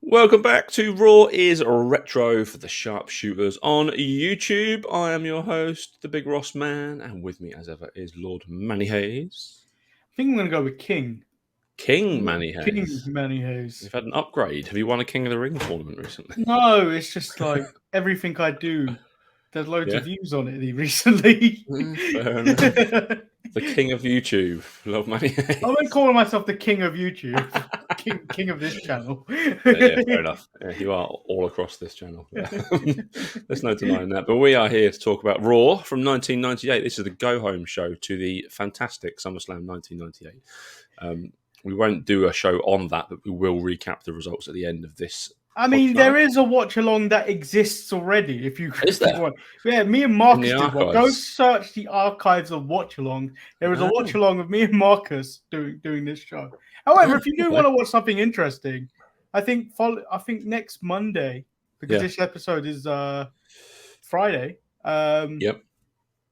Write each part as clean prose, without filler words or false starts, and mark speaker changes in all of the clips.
Speaker 1: Welcome back to Raw is Retro for the Sharpshooters on YouTube. I am your host, the Big Ross Man, and with me, as ever, is Lord Manny Hayes.
Speaker 2: I think I'm going to go with King.
Speaker 1: King Manny
Speaker 2: King
Speaker 1: Hayes.
Speaker 2: Manny Hayes.
Speaker 1: You've had an upgrade. Have you won a King of the Ring tournament recently?
Speaker 2: No, it's just like everything I do. There's loads
Speaker 1: Yeah.
Speaker 2: of views on it recently.
Speaker 1: Fair enough. The King of YouTube, Lord Manny Hayes.
Speaker 2: I'm going to call myself the King of YouTube. King of this channel.
Speaker 1: Yeah, fair enough. Yeah, you are all across this channel. There's no denying that. But we are here to talk about Raw from 1998. This is the go-home show to the fantastic SummerSlam 1998. We won't do a show on that, but we will recap the results at the end of this.
Speaker 2: I mean, there is a watch along that exists already. If you want, yeah, me and Marcus did one. Go search the archives of watch along. There is a watch along of me and Marcus doing this show. However, if you do want to watch something interesting, I think next Monday, because this episode is Friday.
Speaker 1: Yep.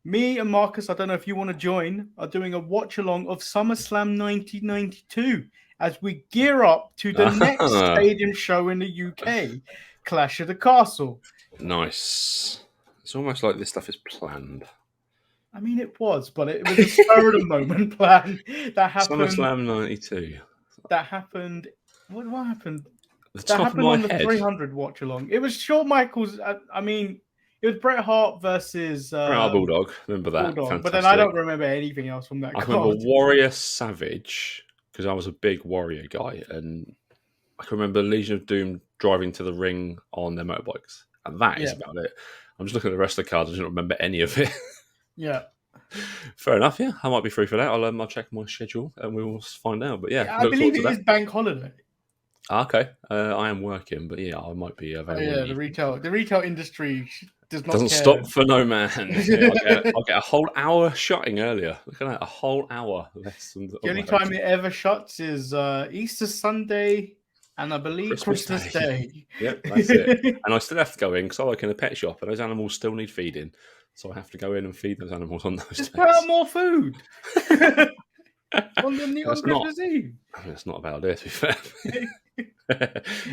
Speaker 2: Me and Marcus, I don't know if you want to join, are doing a watch along of SummerSlam 1992 as we gear up to the next stadium show in the UK, Clash of the Castle.
Speaker 1: Nice. It's almost like this stuff is planned.
Speaker 2: I mean, it was, but it was a spur of the moment plan that happened.
Speaker 1: SummerSlam 92.
Speaker 2: That happened. What happened?
Speaker 1: That happened
Speaker 2: on the 300 watch along. It was Shawn Michaels. I mean, it was Bret Hart versus
Speaker 1: Bulldog. Remember that?
Speaker 2: Bulldog. But then I don't remember anything else from that.
Speaker 1: I remember Warrior Savage because I was a big Warrior guy, and I can remember Legion of Doom driving to the ring on their motorbikes, and that is about it. I'm just looking at the rest of the cards. I don't remember any of it.
Speaker 2: Yeah.
Speaker 1: Fair enough. Yeah, I might be free for that. I'll check my schedule and we will find out. But yeah,
Speaker 2: I believe it is bank holiday.
Speaker 1: Okay, I am working, but yeah, I might be available.
Speaker 2: Yeah, the retail industry
Speaker 1: doesn't stop for no man. I'll get a whole hour shutting earlier. Look at that, a whole hour less.
Speaker 2: The only time it ever shuts is Easter Sunday and I believe Christmas Day.
Speaker 1: Yep, that's it. And I still have to go in because I work in a pet shop and those animals still need feeding. So I have to go in and feed those animals on those days.
Speaker 2: Put out more food. on Christmas Eve.
Speaker 1: That's not about it, to be fair.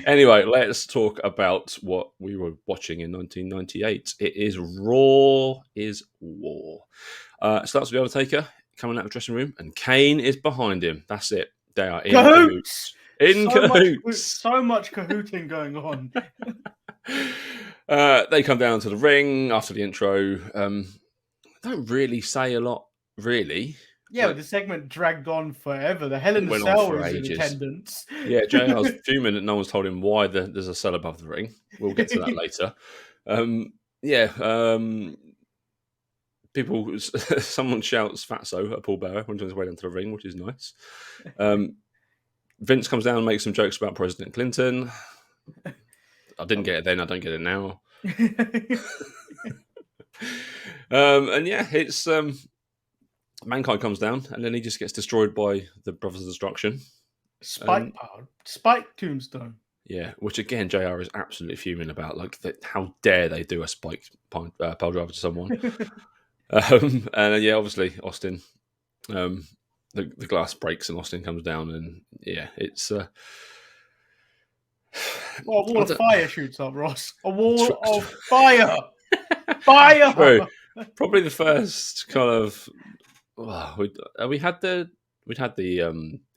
Speaker 1: Anyway, let's talk about what we were watching in 1998. It is Raw is War. It starts with The Undertaker coming out of the dressing room, and Kane is behind him. That's it. They are in cahoots. In cahoots.
Speaker 2: So much cahooting going on.
Speaker 1: They come down to the ring after the intro. Don't really say a lot, really.
Speaker 2: Yeah, the segment dragged on forever. The Hell in the Cell was in attendance.
Speaker 1: Yeah, JR's fuming that no one's told him why there's a cell above the ring. We'll get to that later. Someone shouts Fatso at Paul Bearer on his way down to the ring, which is nice. Vince comes down and makes some jokes about President Clinton. I didn't get it then, I don't get it now. And yeah, it's... Mankind comes down, and then he just gets destroyed by the Brothers of Destruction.
Speaker 2: Spike Tombstone.
Speaker 1: Yeah, which again, JR is absolutely fuming about. Like, how dare they do a spike pile driver to someone? And yeah, obviously, Austin, the glass breaks and Austin comes down, and yeah, it's...
Speaker 2: Well, a wall of fire shoots up, Ross. A wall of fire! Fire!
Speaker 1: True. Probably the first kind of... we'd had the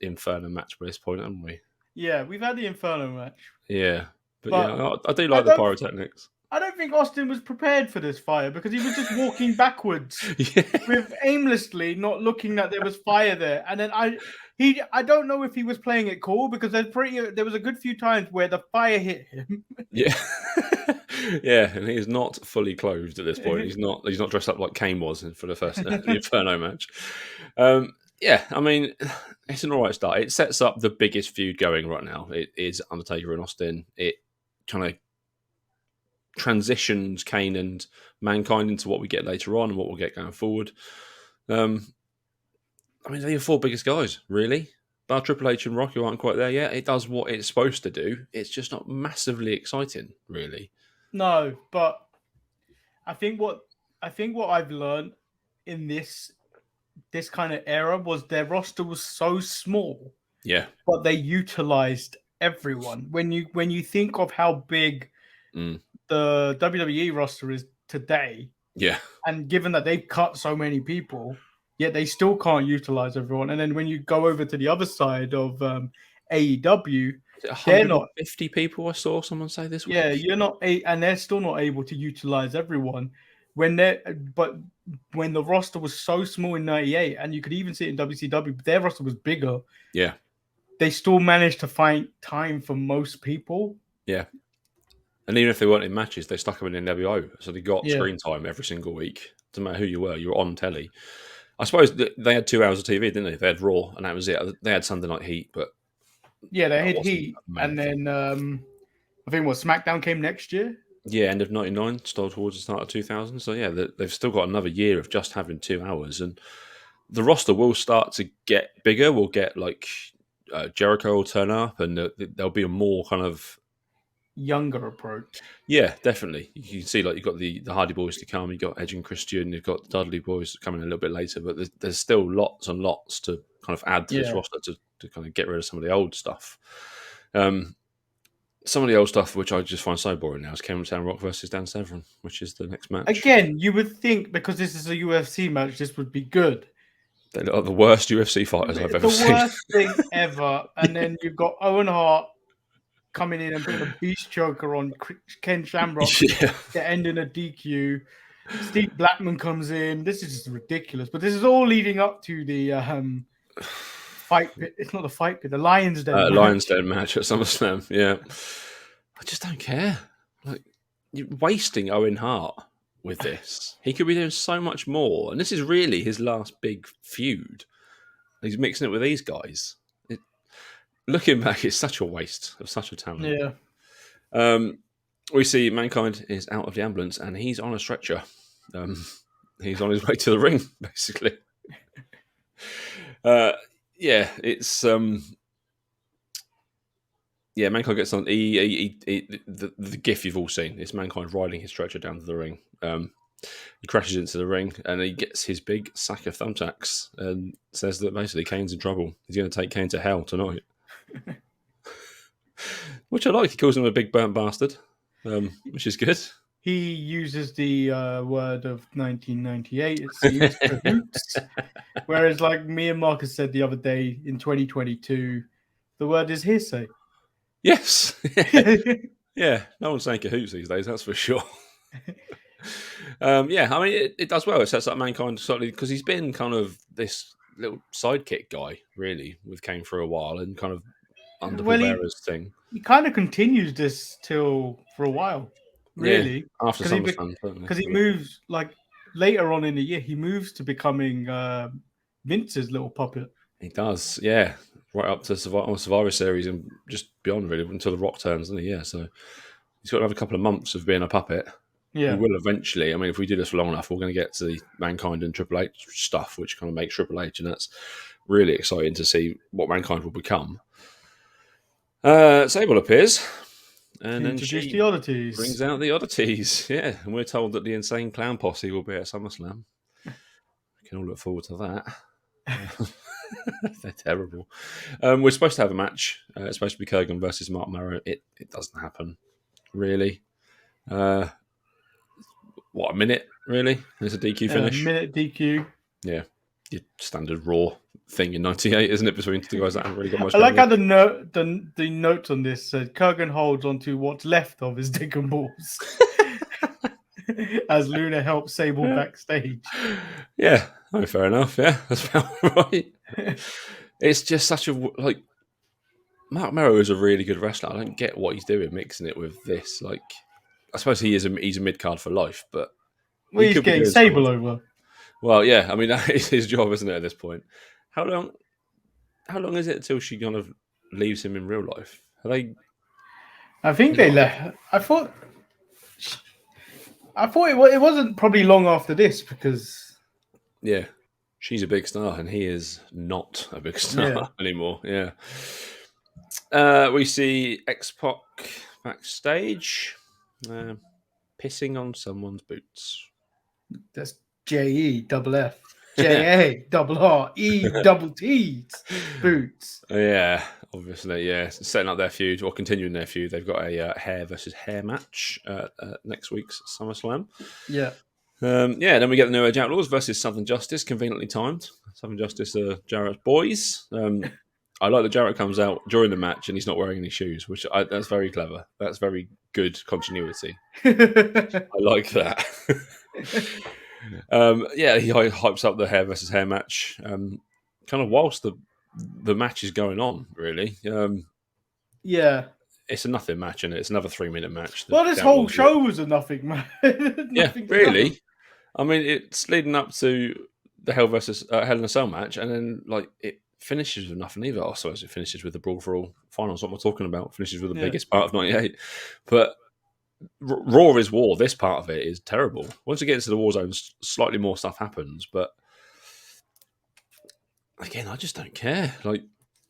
Speaker 1: Inferno match by this point, haven't we?
Speaker 2: Yeah, we've had the Inferno match.
Speaker 1: Yeah, but yeah, I do like the pyrotechnics.
Speaker 2: I don't think Austin was prepared for this fire because he was just walking backwards with aimlessly, not looking that there was fire there. And then I don't know if he was playing it cool because there was a good few times where the fire hit him.
Speaker 1: Yeah. Yeah, and he is not fully clothed at this point. He's not dressed up like Kane was for the first the Inferno match. Yeah, I mean, it's an alright start. It sets up the biggest feud going right now. It is Undertaker and Austin. It kind of transitions Kane and Mankind into what we get later on and what we'll get going forward. I mean, they're your four biggest guys, really. Bar Triple H and Rock, who aren't quite there yet. It does what it's supposed to do. It's just not massively exciting, really.
Speaker 2: No, but I think what I've learned in this kind of era was their roster was so small.
Speaker 1: Yeah.
Speaker 2: But they utilized everyone. When you think of how big the WWE roster is today,
Speaker 1: yeah,
Speaker 2: and given that they've cut so many people, yet they still can't utilize everyone. And then when you go over to the other side of AEW, they're not
Speaker 1: 150 people. I saw someone say this week.
Speaker 2: yeah, you're not and they're still not able to utilize everyone but when the roster was so small in 98, and you could even see it in WCW, but their roster was bigger.
Speaker 1: Yeah.
Speaker 2: They still managed to find time for most people.
Speaker 1: Yeah. And even if they weren't in matches, they stuck them in NWO. So they got screen time every single week. Doesn't matter who you were on telly. I suppose they had 2 hours of TV, didn't they? They had Raw, and that was it. They had Sunday Night Heat, but
Speaker 2: yeah, they had Heat, and then I think SmackDown came next year.
Speaker 1: Yeah, end of '99, still towards the start of 2000. So yeah, they've still got another year of just having 2 hours, and the roster will start to get bigger. We'll get like Jericho will turn up, and there'll be a more kind of
Speaker 2: younger approach.
Speaker 1: Yeah, definitely. You can see like you've got the Hardy Boys to come, you've got Edge and Christian, you've got the Dudley Boys coming a little bit later, but there's still lots and lots to kind of add to this roster to kind of get rid of some of the old stuff. Some of the old stuff, which I just find so boring now, is Cameron Rock versus Dan Severn, which is the next match.
Speaker 2: Again, you would think because this is a UFC match, this would be good.
Speaker 1: They look like the worst UFC fighters I've ever seen.
Speaker 2: The worst thing ever. And then you've got Owen Hart coming in and putting a beast choker on Ken Shamrock, ending a DQ. Steve Blackman comes in. This is just ridiculous. But this is all leading up to the fight pit. It's not the fight pit, the Lions Den match.
Speaker 1: Lions Den match at SummerSlam. Yeah. I just don't care. Like, you're wasting Owen Hart with this. He could be doing so much more. And this is really his last big feud. He's mixing it with these guys. Looking back, it's such a waste of such a talent.
Speaker 2: Yeah.
Speaker 1: We see Mankind is out of the ambulance and he's on a stretcher. He's on his way to the ring, basically. It's Mankind gets on. The GIF you've all seen. It's Mankind riding his stretcher down to the ring. He crashes into the ring and he gets his big sack of thumbtacks and says that basically Kane's in trouble. He's going to take Kane to hell tonight. Which I like. He calls him a big burnt bastard, which is good.
Speaker 2: He uses the word of 1998, it seems, cahoots. Whereas, like me and Marcus said the other day, in 2022, the word is hearsay.
Speaker 1: Yes. Yeah, no one's saying cahoots these days, that's for sure. I mean, it does well. It sets up Mankind slightly, because he's been kind of this little sidekick guy, really, with Kane for a while, and kind of under Paul Bearer's thing.
Speaker 2: He kind of continues this for a while, really.
Speaker 1: Yeah, after SummerSlam.
Speaker 2: Because he moves, like, later on in the year, he moves to becoming Vince's little puppet.
Speaker 1: He does, yeah. Right up to Survivor Series and just beyond, really, until The Rock turns, doesn't he? Yeah, so he's got another couple of months of being a puppet.
Speaker 2: Yeah.
Speaker 1: We will eventually. I mean, if we do this for long enough, we're going to get to the Mankind and Triple H stuff, which kind of makes Triple H, and that's really exciting to see what Mankind will become. Sable appears, and then she
Speaker 2: the oddities.
Speaker 1: Brings out the oddities. Yeah, and we're told that the Insane Clown Posse will be at SummerSlam. We can all look forward to that. They're terrible. We're supposed to have a match. It's supposed to be Kurgan versus Mark Marrow. It doesn't happen, really. A minute, really? It's a DQ finish.
Speaker 2: Minute DQ.
Speaker 1: Yeah. Your standard Raw thing in 98, isn't it? Between two guys that haven't really got much.
Speaker 2: I like how the notes on this said Kurgan holds onto what's left of his dick and balls as Luna helps Sable backstage.
Speaker 1: Yeah, fair enough. Yeah, that's about right. It's just such a Mark Merrow is a really good wrestler. I don't get what he's doing mixing it with this. Like, I suppose he's a mid card for life, but
Speaker 2: he's getting Sable over.
Speaker 1: Well, yeah, I mean that is his job, isn't it? At this point, how long is it until she kind of leaves him in real life?
Speaker 2: I think they left. I thought it wasn't probably long after this because.
Speaker 1: Yeah, she's a big star and he is not a big star anymore. Yeah. We see X-Pac backstage, pissing on someone's boots.
Speaker 2: That's JE double F. JARRETTs boots.
Speaker 1: Yeah, obviously, yeah. Setting up their feud or continuing their feud. They've got a hair versus hair match next week's SummerSlam.
Speaker 2: Yeah.
Speaker 1: Then we get the new Age Outlaws versus Southern Justice, conveniently timed. Southern Justice are Jarrett's boys. I like that Jarrett comes out during the match and he's not wearing any shoes, that's very clever. That's very good continuity. I like that. He hypes up the hair versus hair match, kind of whilst the match is going on. Really, it's a nothing match, and it's another 3-minute match.
Speaker 2: Well, this whole show was a nothing match.
Speaker 1: Yeah, really. I mean, it's leading up to the Hell in a Cell match, and then it finishes with nothing either. I suppose it finishes with the Brawl for All finals. What we're talking about finishes with the biggest part of '98, but Raw is war. This part of it is terrible. Once you get into the war zones, slightly more stuff happens, but again, I just don't care.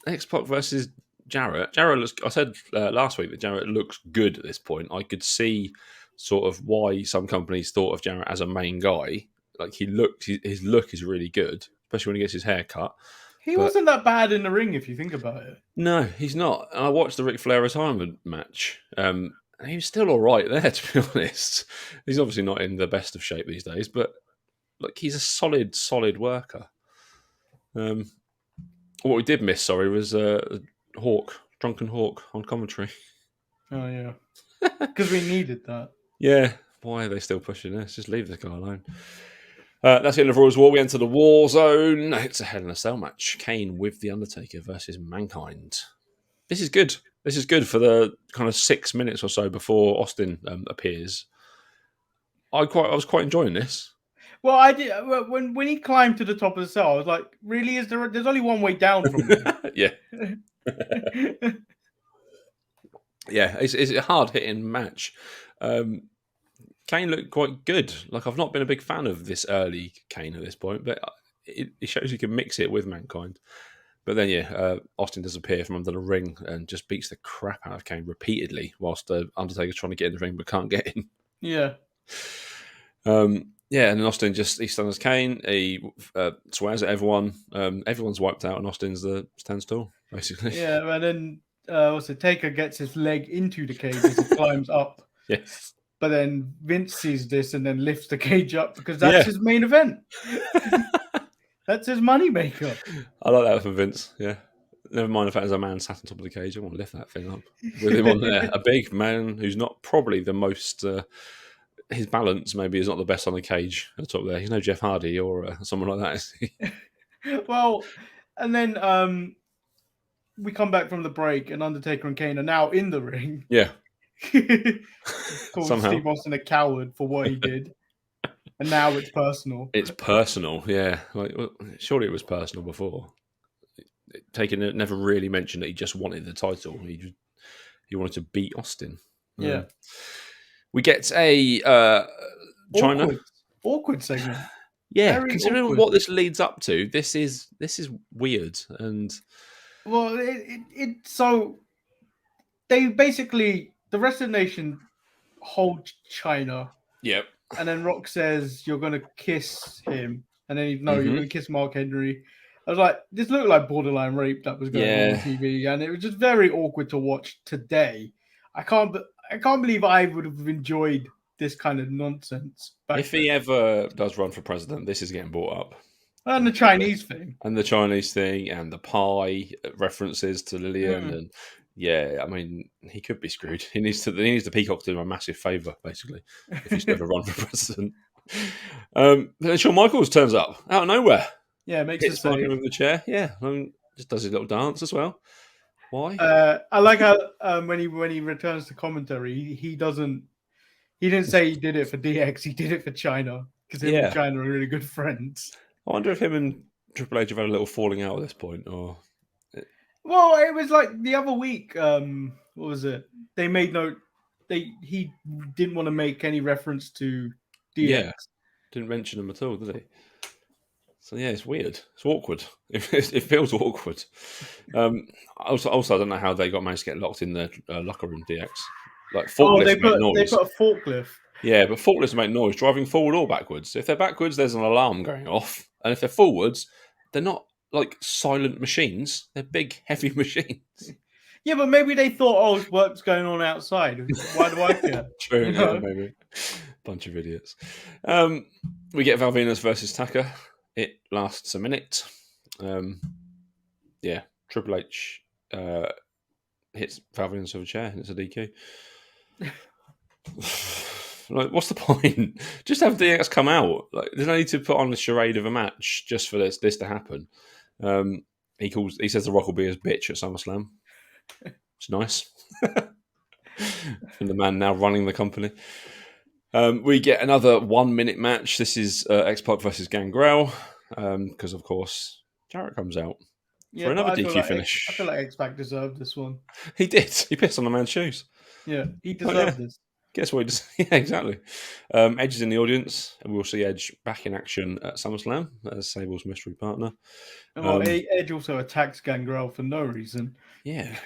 Speaker 1: X-Pac versus Jarrett. Jarrett looks. I said last week that Jarrett looks good at this point. I could see sort of why some companies thought of Jarrett as a main guy. His look is really good, especially when he gets his hair cut.
Speaker 2: He wasn't that bad in the ring if you think about it.
Speaker 1: No, he's not. I watched the Ric Flair retirement match. He was still all right there, to be honest. He's obviously not in the best of shape these days, but he's a solid worker. What we did miss, was Drunken Hawk on commentary.
Speaker 2: Oh, yeah. Because we needed that.
Speaker 1: Yeah. Why are they still pushing this? Just leave the guy alone. That's the end of Raw's War. We enter the War Zone. It's a Hell in a Cell match. Kane with The Undertaker versus Mankind. This is good. This is good for the kind of 6 minutes or so before Austin appears. I was quite enjoying this.
Speaker 2: Well, I did when he climbed to the top of the cell. I was like, "Really? There's only one way down from there?"
Speaker 1: Yeah. Yeah, it's a hard hitting match. Kane looked quite good. I've not been a big fan of this early Kane at this point, but it shows you can mix it with Mankind. But then, Austin does appear from under the ring and just beats the crap out of Kane repeatedly whilst Undertaker's trying to get in the ring but can't get in.
Speaker 2: Yeah.
Speaker 1: And then Austin he stuns Kane. He swears at everyone. Everyone's wiped out, and Austin's stands tall, basically.
Speaker 2: Yeah, and then Taker gets his leg into the cage as he climbs up.
Speaker 1: Yes.
Speaker 2: But then Vince sees this and then lifts the cage up because that's his main event. That's his moneymaker.
Speaker 1: I like that from Vince, yeah. Never mind the fact there's a man sat on top of the cage. I want to lift that thing up with him on there. A big man who's not probably the most... his balance maybe is not the best on the cage at the top there. He's no Jeff Hardy or someone like that, is he?
Speaker 2: Well, and then we come back from the break and Undertaker and Kane are now in the ring.
Speaker 1: Yeah.
Speaker 2: Called Steve Austin a coward for what he did. And now it's personal.
Speaker 1: It's personal, yeah. Surely it was personal before. Taker never really mentioned that he just wanted the title. He wanted to beat Austin.
Speaker 2: Yeah.
Speaker 1: We get a China
Speaker 2: awkward segment.
Speaker 1: Yeah, very considering awkward. What this leads up to, this is weird and
Speaker 2: well, so they basically the rest of the nation hold China.
Speaker 1: Yep.
Speaker 2: And then Rock says you're gonna kiss him, and then you're gonna kiss Mark Henry. I was like, this looked like borderline rape that was going on TV, and it was just very awkward to watch today. I can't believe I would have enjoyed this kind of nonsense.
Speaker 1: If he ever does run for president, this is getting brought up.
Speaker 2: And the Chinese thing.
Speaker 1: And the Chinese thing, and the pie references to Lillian, and I mean, he could be screwed. He needs to peacock do him a massive favour, basically, if he's never run for president. But then Shawn Michaels turns up out of nowhere.
Speaker 2: Yeah, makes
Speaker 1: hits Michael with the chair. Yeah, just does his little dance as well. Why?
Speaker 2: I like how when he returns to commentary, he didn't say he did it for DX. He did it for China because him and China are really good friends.
Speaker 1: I wonder if him and Triple H have had a little falling out at this point, or.
Speaker 2: Well, it was like the other week. What was it? They made he didn't want to make any reference to DX.
Speaker 1: Yeah, didn't mention him at all, did he? So yeah, it's weird. It's awkward. It feels awkward. Also, I don't know how they managed to get locked in the locker room. DX, like forklift.
Speaker 2: They put a forklift.
Speaker 1: Yeah, but forklifts make noise driving forward or backwards. If they're backwards, there's an alarm going off. And if they're forwards, they're not like silent machines. They're big, heavy machines.
Speaker 2: Yeah, but maybe they thought, oh, work's going on outside. Why do I care?
Speaker 1: True, maybe. Bunch of idiots. We get Val Venis versus Tucker. It lasts a minute. Triple H hits Val Venis with a chair and it's a DQ. Like, what's the point? Just have DX come out. Like, there's no need to put on the charade of a match just for this to happen. He says the Rock will be his bitch at SummerSlam. It's nice. From the man now running the company. We get another 1 minute match. This is X-Pac versus Gangrel. Because of course Jarrett comes out for another DQ finish.
Speaker 2: I feel like X-Pac deserved this one.
Speaker 1: He did. He pissed on the man's shoes.
Speaker 2: Yeah, he deserved this.
Speaker 1: Guess what? Yeah, exactly. Edge is in the audience, and we'll see Edge back in action at SummerSlam as Sable's mystery partner.
Speaker 2: Edge also attacks Gangrel for no reason.
Speaker 1: Yeah.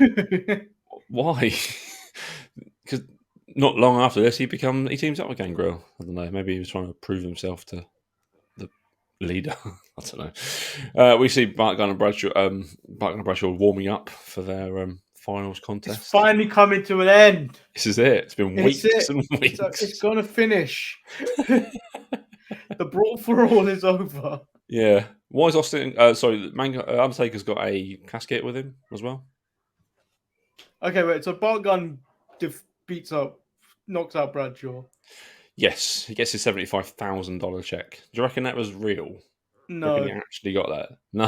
Speaker 1: Why? Because not long after this, he teams up with Gangrel. I don't know. Maybe he was trying to prove himself to the leader. I don't know. We see Bart Gunn and Bradshaw warming up for their finals contest.
Speaker 2: It's finally coming to an end.
Speaker 1: This is it. It's been weeks and weeks.
Speaker 2: It's going to finish. The Brawl for All is over.
Speaker 1: Yeah. Why is Austin... Undertaker's got a casket with him as well.
Speaker 2: Okay, wait. So Bart Gunn knocks out Bradshaw.
Speaker 1: Yes. He gets his $75,000 check. Do you reckon that was real?
Speaker 2: No.
Speaker 1: He actually got that? No.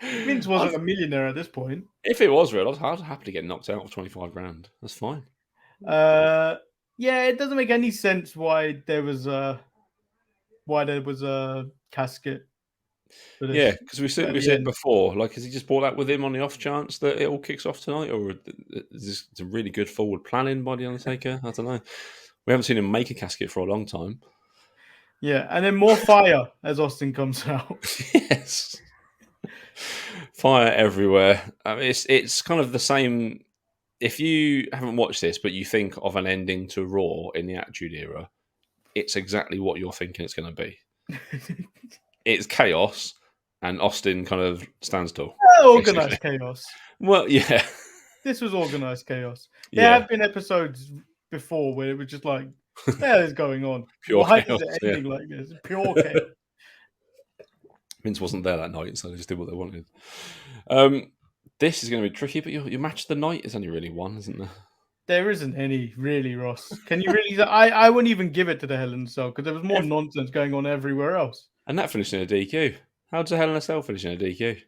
Speaker 2: Vince wasn't a millionaire at this point.
Speaker 1: If it was real, I'd happily get knocked out of $25,000. That's fine.
Speaker 2: Yeah, it doesn't make any sense why there was a casket.
Speaker 1: Yeah, because we said before, like, has he just brought that with him on the off chance that it all kicks off tonight, or is this a really good forward planning by the Undertaker? I don't know. We haven't seen him make a casket for a long time.
Speaker 2: Yeah, and then more fire as Austin comes out.
Speaker 1: Yes. Fire everywhere. I mean, it's kind of the same. If you haven't watched this, but you think of an ending to Raw in the Attitude Era, it's exactly what you're thinking it's going to be. It's chaos, and Austin kind of stands tall.
Speaker 2: Organized chaos.
Speaker 1: Well, yeah.
Speaker 2: This was organized chaos. There have been episodes before where it was just like, what the hell is going on? Why is it ending like this? Pure chaos.
Speaker 1: Vince wasn't there that night, so they just did what they wanted. This is going to be tricky, but your match of the night is only really one, isn't there?
Speaker 2: There isn't any, really, Ross. Can you really? I wouldn't even give it to the Hell in a Cell because there was more nonsense going on everywhere else.
Speaker 1: And that finished in a DQ. How does a Hell in a Cell finish in a DQ?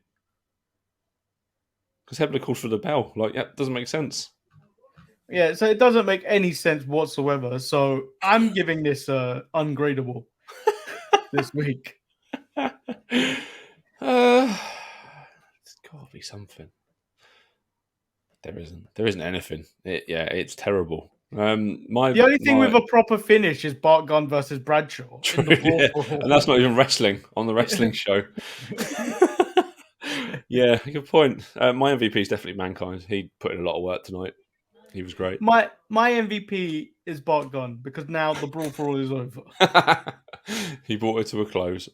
Speaker 1: Because Hebner called for the bell. Like, that doesn't make sense.
Speaker 2: Yeah, so it doesn't make any sense whatsoever. So I'm giving this ungradable this week.
Speaker 1: There's got to be something. There isn't anything. It's terrible. The
Speaker 2: only thing with a proper finish is Bart Gunn versus Bradshaw.
Speaker 1: True, and that's not even wrestling on the wrestling show. Yeah, good point. My MVP is definitely Mankind. He put in a lot of work tonight. He was great.
Speaker 2: My MVP is Bart Gunn because now the Brawl for All is over.
Speaker 1: He brought it to a close.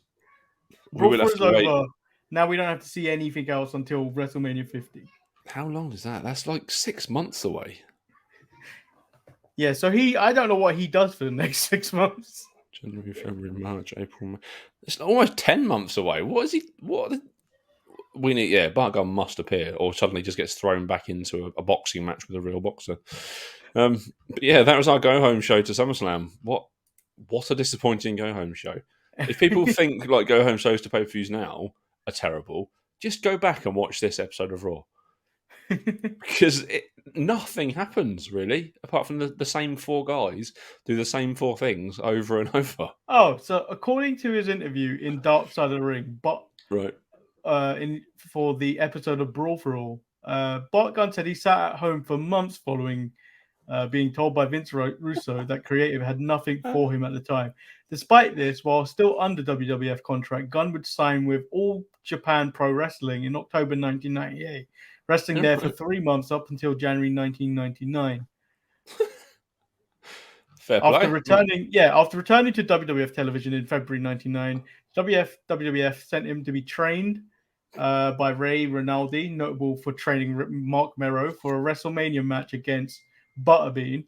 Speaker 2: Brawl for All is over. Now we don't have to see anything else until WrestleMania 50.
Speaker 1: How long is that? That's like 6 months away.
Speaker 2: Yeah, so I don't know what he does for the next 6 months.
Speaker 1: January, February, March, April, May. It's almost 10 months away. What is he? We need, Bart Gunn must appear, or suddenly just gets thrown back into a boxing match with a real boxer. But yeah, that was our go home show to SummerSlam. What a disappointing go home show. If people think like go home shows to pay-per-views now are terrible, just go back and watch this episode of Raw. Because nothing happens really, apart from the same four guys do the same four things over and over.
Speaker 2: Oh, so according to his interview in Dark Side of the Ring,
Speaker 1: right.
Speaker 2: For the episode of Brawl for All, Bart Gunn said he sat at home for months following being told by Vince Russo that creative had nothing for him at the time. Despite this, while still under WWF contract, Gunn would sign with All Japan Pro Wrestling in October 1998, wrestling there for 3 months up until January 1999.
Speaker 1: Fair play.
Speaker 2: After returning to WWF television in February 1999, WWF sent him to be trained by Ray Rinaldi, notable for training Mark Mero for a WrestleMania match against Butterbean.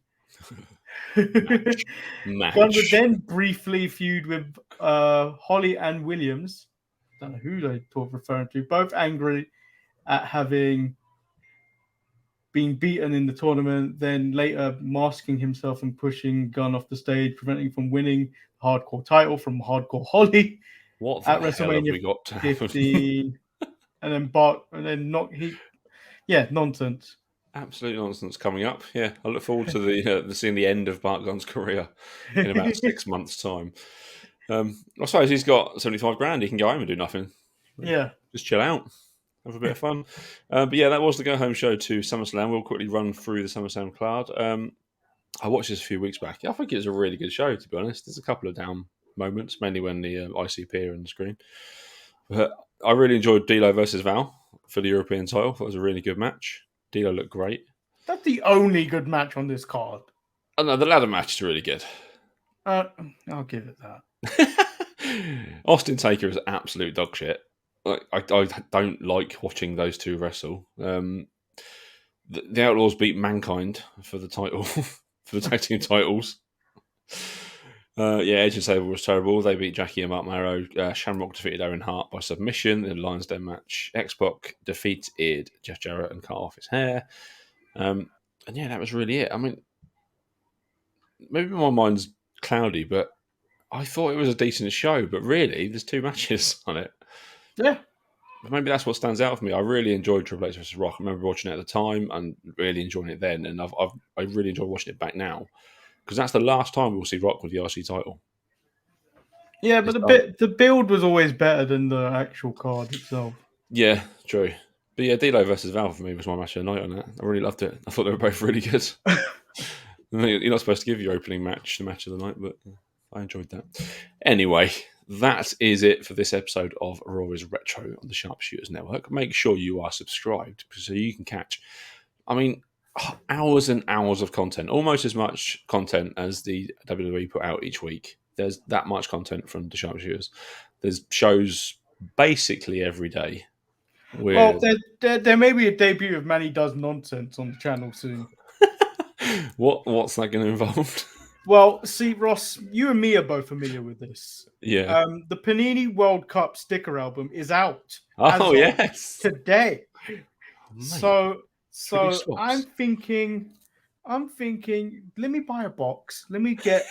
Speaker 1: Match.
Speaker 2: Gunn would then briefly feud with Holly and Williams. Don't know who they were referring to. Both angry at having been beaten in the tournament, then later masking himself and pushing Gunn off the stage, preventing him from winning the hardcore title from Hardcore Holly.
Speaker 1: What the hell have we got to
Speaker 2: 15, and then Bart, and then nonsense.
Speaker 1: Absolute nonsense coming up. Yeah, I look forward to seeing the end of Bart Gunn's career in about 6 months' time. I suppose he's got 75 grand. He can go home and do nothing.
Speaker 2: Yeah,
Speaker 1: just chill out, have a bit of fun. But yeah, that was the go home show to SummerSlam. We'll quickly run through the SummerSlam card. I watched this a few weeks back. I think it was a really good show, to be honest. There's a couple of down moments, mainly when the IC appear on the screen. But I really enjoyed D'Lo versus Val for the European title. That was a really good match. D'Lo looked great.
Speaker 2: That's the only good match on this card.
Speaker 1: Oh no, the ladder match is really good.
Speaker 2: I'll give it that.
Speaker 1: Austin Taker is absolute dog shit. I don't like watching those two wrestle. The Outlaws beat Mankind for the title, for the tag team titles. Edge and Sable was terrible. They beat Jackie and Mark Marrow. Shamrock defeated Owen Hart by submission in the Lions Den match. X-Pac defeated Jeff Jarrett and cut off his hair. And yeah, that was really it. I mean, maybe my mind's cloudy, but I thought it was a decent show. But really, there's 2 matches on it.
Speaker 2: Yeah.
Speaker 1: But maybe that's what stands out for me. I really enjoyed Triple H vs. Rock. I remember watching it at the time and really enjoying it then. And I really enjoy watching it back now. Because that's the last time we'll see Rock with the RC title.
Speaker 2: Yeah, but the build was always better than the actual card itself.
Speaker 1: Yeah, true. But yeah, D'Lo versus Val for me was my match of the night on that. I really loved it. I thought they were both really good. You're not supposed to give your opening match the match of the night, but I enjoyed that. Anyway, that is it for this episode of Raw is Retro on the Sharpshooters Network. Make sure you are subscribed so you can catch, hours and hours of content, almost as much content as the WWE put out each week. There's that much content from the Sharpshooters. There's shows basically every day.
Speaker 2: Well, there may be a debut of Manny Does Nonsense on the channel soon.
Speaker 1: What's that going to involve?
Speaker 2: Well, see, Ross, you and me are both familiar with this.
Speaker 1: Yeah.
Speaker 2: The Panini World Cup sticker album is out.
Speaker 1: Oh, yes.
Speaker 2: Today.
Speaker 1: Oh,
Speaker 2: so I'm thinking, let me buy a box. Let me get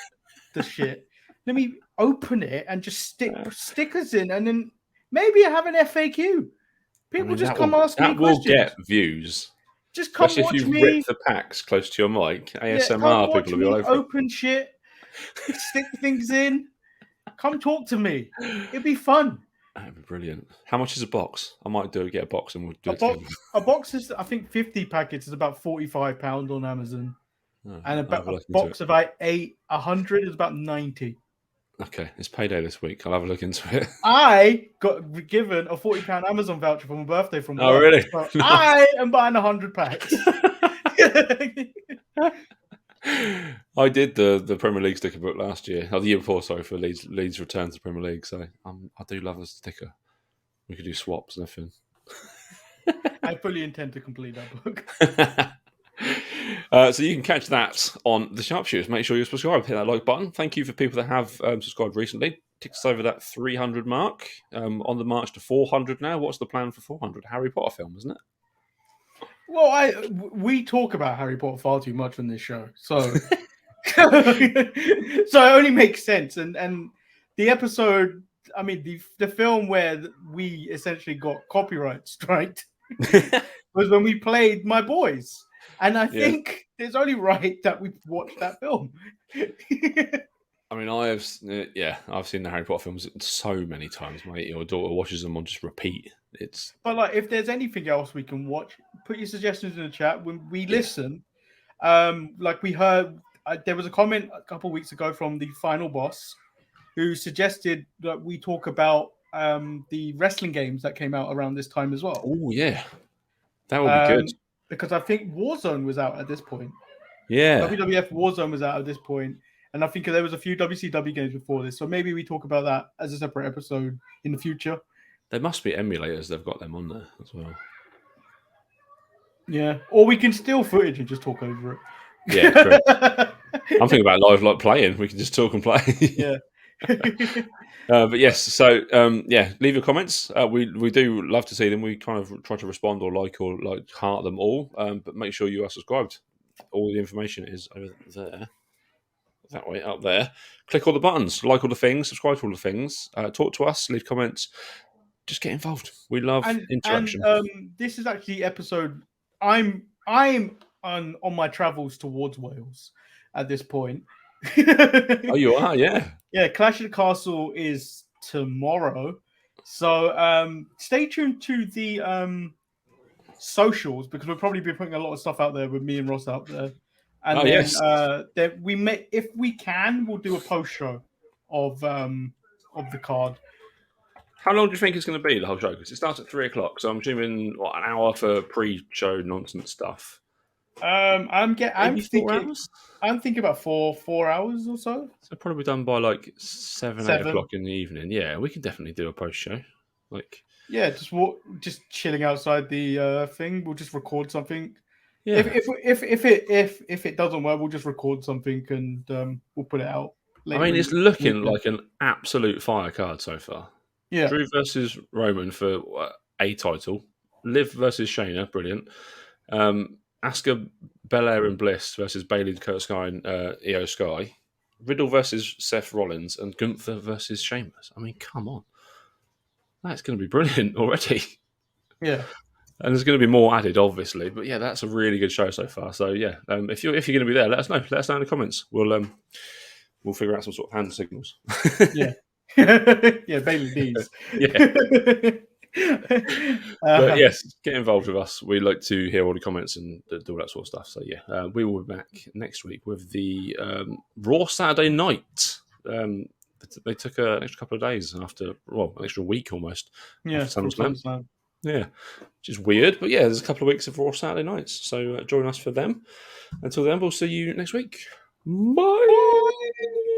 Speaker 2: the shit. Let me open it and just stick stickers in, and then maybe I have an FAQ. People just come ask me questions.
Speaker 1: That will get views.
Speaker 2: Just come
Speaker 1: especially
Speaker 2: watch
Speaker 1: if you
Speaker 2: me.
Speaker 1: rip the packs close to your mic. ASMR people will be all over.
Speaker 2: Open shit, stick things in. Come talk to me. It'd be fun.
Speaker 1: That'd be brilliant. How much is a box? I might get a box and we'll do
Speaker 2: a box is, I think, 50 packets is about £45 on Amazon, and about a box of 100 is about 90.
Speaker 1: Okay, it's payday this week. I'll have a look into it.
Speaker 2: I got given a £40 Amazon voucher for my birthday from work.
Speaker 1: Oh, really?
Speaker 2: So I am buying 100 packs.
Speaker 1: I did the Premier League sticker book last year, the year before, sorry, for Leeds return to the Premier League. So I do love a sticker. We could do swaps and everything.
Speaker 2: I fully intend to complete that book.
Speaker 1: So you can catch that on the Sharpshooters. Make sure you're subscribed. Hit that like button. Thank you for people that have subscribed recently. Takes us over that 300 mark. On the march to 400 now. What's the plan for 400? Harry Potter film, isn't it?
Speaker 2: Well, we talk about Harry Potter far too much on this show, so so it only makes sense. And the episode, I mean, the film where we essentially got copyright striked was when we played My Boys. And I think it's only right that we watched that film.
Speaker 1: I mean, I've seen the Harry Potter films so many times. My 8-year-old daughter watches them on just repeat.
Speaker 2: But if there's anything else we can watch, put your suggestions in the chat. When we listen, we heard, there was a comment a couple of weeks ago from the final boss who suggested that we talk about the wrestling games that came out around this time as well.
Speaker 1: Oh, yeah. That would be good.
Speaker 2: Because I think Warzone was out at this point.
Speaker 1: Yeah.
Speaker 2: WWF Warzone was out at this point, and I think there was a few WCW games before this. So maybe we talk about that as a separate episode in the future.
Speaker 1: There must be emulators. They've got them on there as well.
Speaker 2: Yeah, or we can steal footage and just talk over it.
Speaker 1: Yeah, true. I'm thinking about live like playing. We can just talk and play.
Speaker 2: Yeah.
Speaker 1: But yes, so leave your comments. We do love to see them. We kind of try to respond or heart them all. But make sure you are subscribed. All the information is over there. That way, up there. Click all the buttons, like all the things, subscribe to all the things. Talk to us, leave comments. Just get involved. We love interaction.
Speaker 2: And this is actually episode. I'm on my travels towards Wales at this point.
Speaker 1: Oh, you are, yeah.
Speaker 2: Yeah, Clash of the Castle is tomorrow, so stay tuned to the socials because we'll probably be putting a lot of stuff out there with me and Ross out there. And then we may, if we can, we'll do a post show of the card.
Speaker 1: How long do you think it's going to be, the whole show? Because it starts at 3:00, so I'm assuming an hour for pre-show nonsense stuff.
Speaker 2: I'm thinking about 4 hours or so.
Speaker 1: So probably done by like 7, 8 o'clock in the evening. Yeah, we can definitely do a post show.
Speaker 2: Just chilling outside the thing. We'll just record something.
Speaker 1: Yeah.
Speaker 2: If it doesn't work, we'll just record something and we'll put it out
Speaker 1: later. I mean, it's looking like an absolute fire card so far.
Speaker 2: Yeah.
Speaker 1: Drew versus Roman for a title. Liv versus Shayna, brilliant. Asuka, Belair and Bliss versus Bayley, Kurt Sky and Io Sky. Riddle versus Seth Rollins and Gunther versus Sheamus. I mean, come on. That's going to be brilliant already.
Speaker 2: Yeah.
Speaker 1: And there's going to be more added, obviously. But yeah, that's a really good show so far. So yeah, if you're going to be there, let us know. Let us know in the comments. We'll figure out some sort of hand signals.
Speaker 2: Yeah. Yeah, Bailey D's.
Speaker 1: Yeah. But yes, get involved with us. We like to hear all the comments and do all that sort of stuff. So yeah, we will be back next week with the Raw Saturday night. They took an extra couple of days after, an extra week almost.
Speaker 2: Yeah,
Speaker 1: SummerSlam. Yeah, which is weird, but yeah, there's a couple of weeks of Raw Saturday nights. So join us for them. Until then, we'll see you next week. Bye.